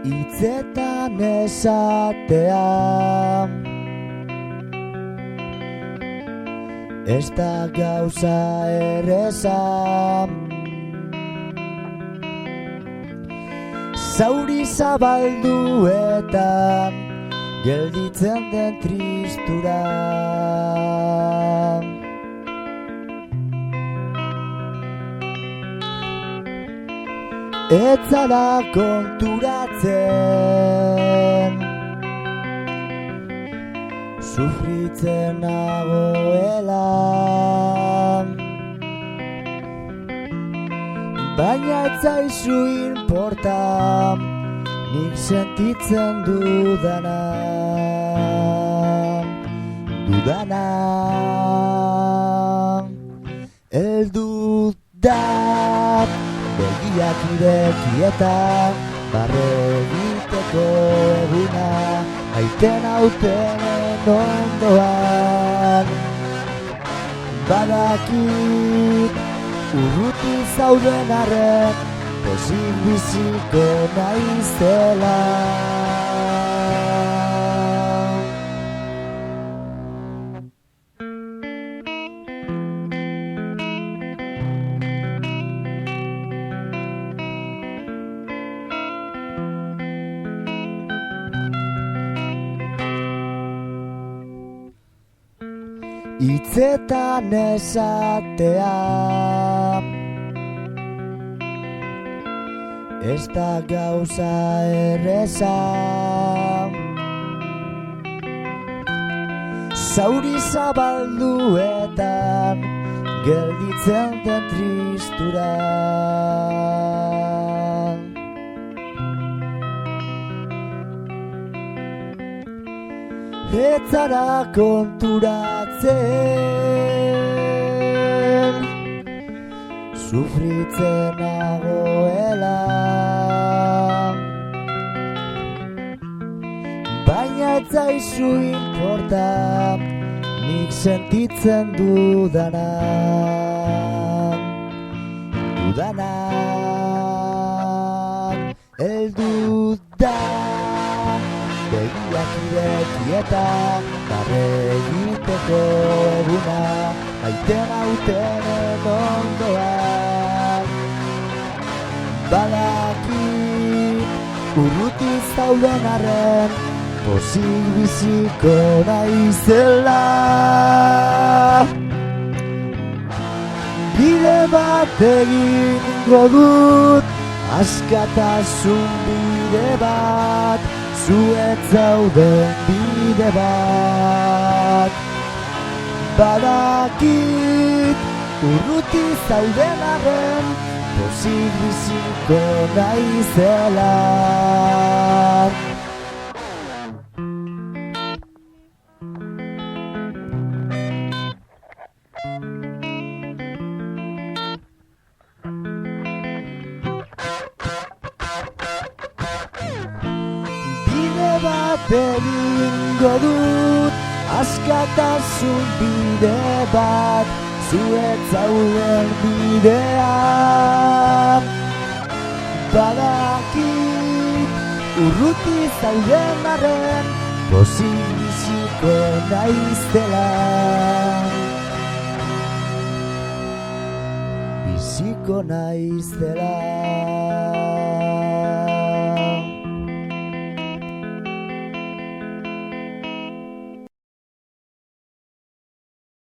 hitzetan esatea ez da gauza erreza, zauri zabalduetan gelditzen den tristura. Ez zara konturatzen sufritzen nagoela, baina ez zaizu inporta nik sentitzen dudana. Heldu da begiak ireki eta barre egiteko eguna, aiten hautenen ondoan. Badakit urruti zauden arren pozik biziko naizela. Hitzetan esatea ez da gauza erreza, zauri zabalduetan gelditzen den tristura. Ez zara konturatzen sufritzen nagoela, baina ez zaizu inporta nik sentitzen dudana. Heldu da begiak ireki eta barre egiteko eguna, aiten hautenen ondoan. Badakit urruti zauden arren pozik biziko naizela. Bide bat egingo dut, askatasun bide bat, zuet zauden bide bat. Badakit urruti zauden arren pozik biziko naizela. Egingo dut askatasun bide bat, zuet zauden bidean. Badakit urruti zauden arren pozik biziko naizela. Biziko naizela.